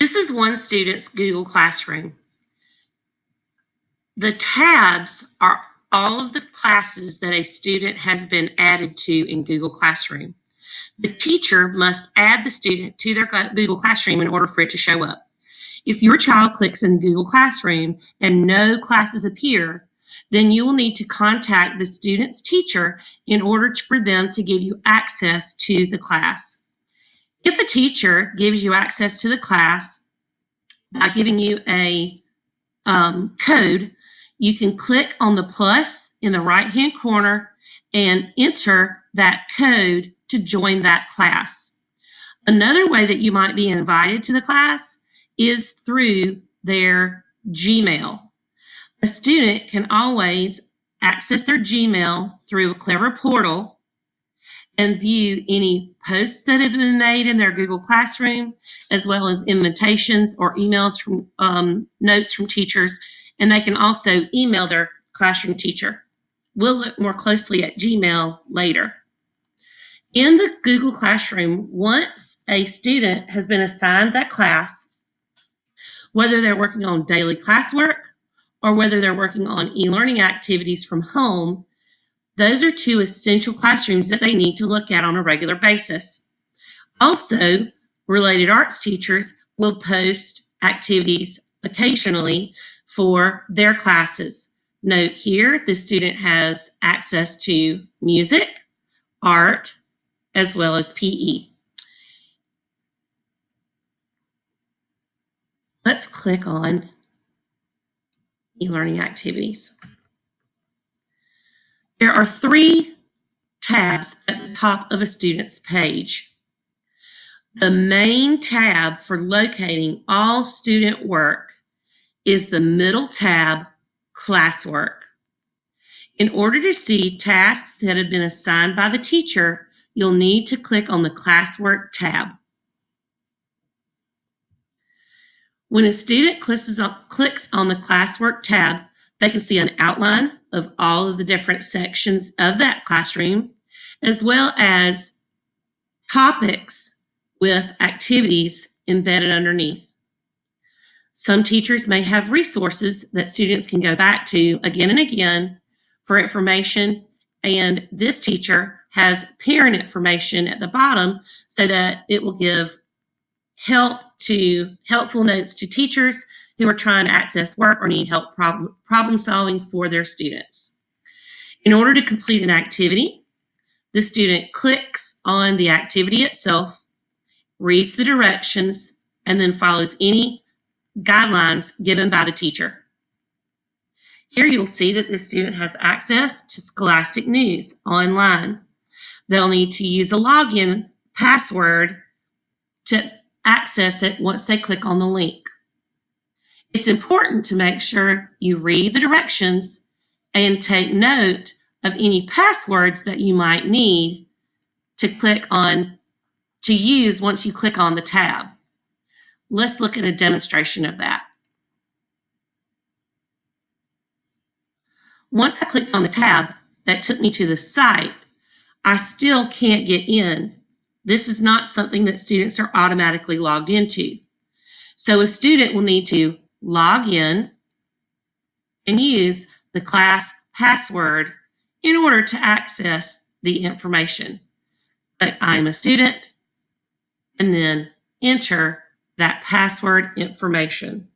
This is one student's Google Classroom. The tabs are all of the classes that a student has been added to in Google Classroom. The teacher must add the student to their Google Classroom in order for it to show up. If your child clicks in Google Classroom and no classes appear, then you will need to contact the student's teacher in order for them to give you access to the class. If a teacher gives you access to the class by giving you a code, you can click on the plus in the right-hand corner and enter that code to join that class. Another way that you might be invited to the class is through their Gmail. A student can always access their Gmail through a Clever portal and view any posts that have been made in their Google Classroom, as well as invitations or emails from notes from teachers, and they can also email their classroom teacher. We'll look more closely at Gmail later. In the Google Classroom, once a student has been assigned that class, whether they're working on daily classwork or whether they're working on e-learning activities from home, those are two essential classrooms that they need to look at on a regular basis. Also, related arts teachers will post activities occasionally for their classes. Note here, the student has access to music, art, as well as PE. Let's click on e-learning activities. There are 3 tabs at the top of a student's page. The main tab for locating all student work is the middle tab, Classwork. In order to see tasks that have been assigned by the teacher, you'll need to click on the Classwork tab. When a student clicks on the Classwork tab, they can see an outline of all of the different sections of that classroom, as well as topics with activities embedded underneath. Some teachers may have resources that students can go back to again and again for information, and this teacher has parent information at the bottom so that it will give helpful notes to teachers who are trying to access work or need help problem solving for their students. In order to complete an activity, the student clicks on the activity itself, reads the directions, and then follows any guidelines given by the teacher. Here you'll see that the student has access to Scholastic News online. They'll need to use a login password to access it once they click on the link. It's important to make sure you read the directions and take note of any passwords that you might need to use once you click on the tab. Let's look at a demonstration of that. Once I clicked on the tab, that took me to the site. I still can't get in. This is not something that students are automatically logged into. So a student will need to log in and use the class password in order to access the information. But I'm a student, and then enter that password information.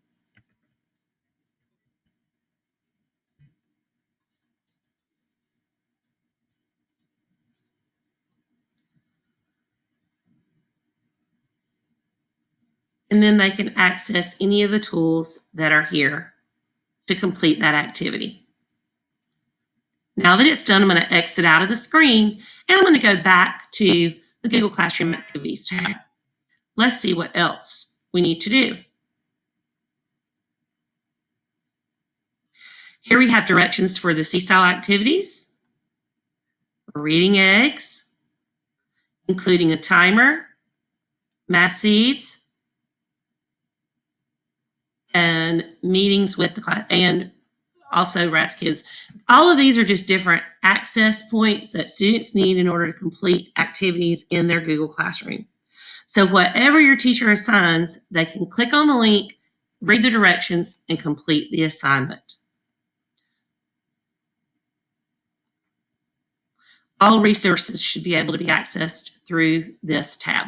And then they can access any of the tools that are here to complete that activity. Now that it's done, I'm going to exit out of the screen and I'm going to go back to the Google Classroom Activities tab. Let's see what else we need to do. Here we have directions for the Seesaw activities, reading eggs, including a timer, math seeds, and meetings with the class, and also Rats Kids. All of these are just different access points that students need in order to complete activities in their Google Classroom. So whatever your teacher assigns, they can click on the link, read the directions, and complete the assignment. All resources should be able to be accessed through this tab.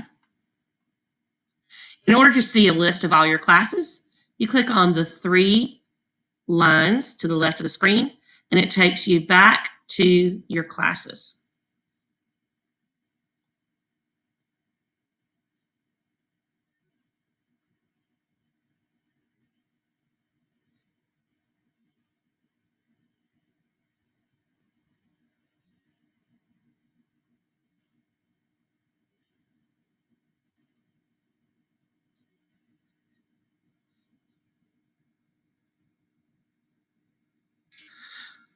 In order to see a list of all your classes, you click on the 3 lines to the left of the screen, and it takes you back to your classes.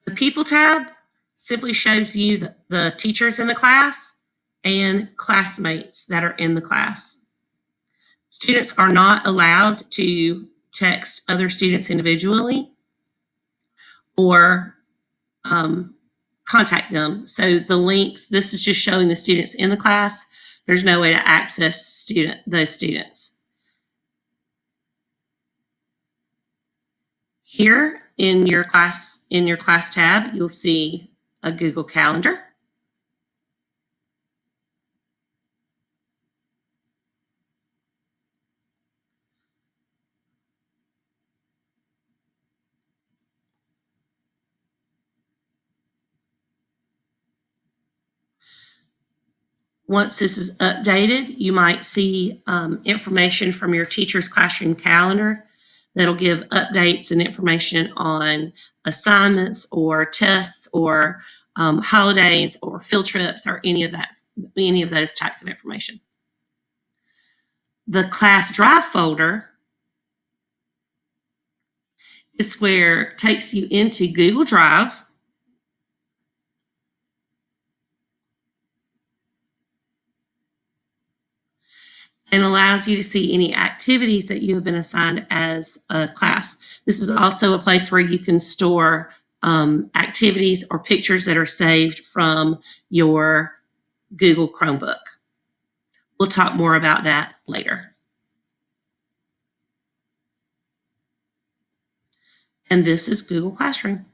The People tab simply shows you the teachers in the class and classmates that are in the class. Students are not allowed to text other students individually or contact them. So the links, this is just showing the students in the class. There's no way to access those students. Here in your class tab, you'll see a Google Calendar. Once this is updated, you might see information from your teacher's classroom calendar that'll give updates and information on assignments or tests or holidays or field trips or any of those types of information. The class drive folder is where it takes you into Google Drive. And allows you to see any activities that you have been assigned as a class. This is also a place where you can store activities or pictures that are saved from your Google Chromebook. We'll talk more about that later. And this is Google Classroom.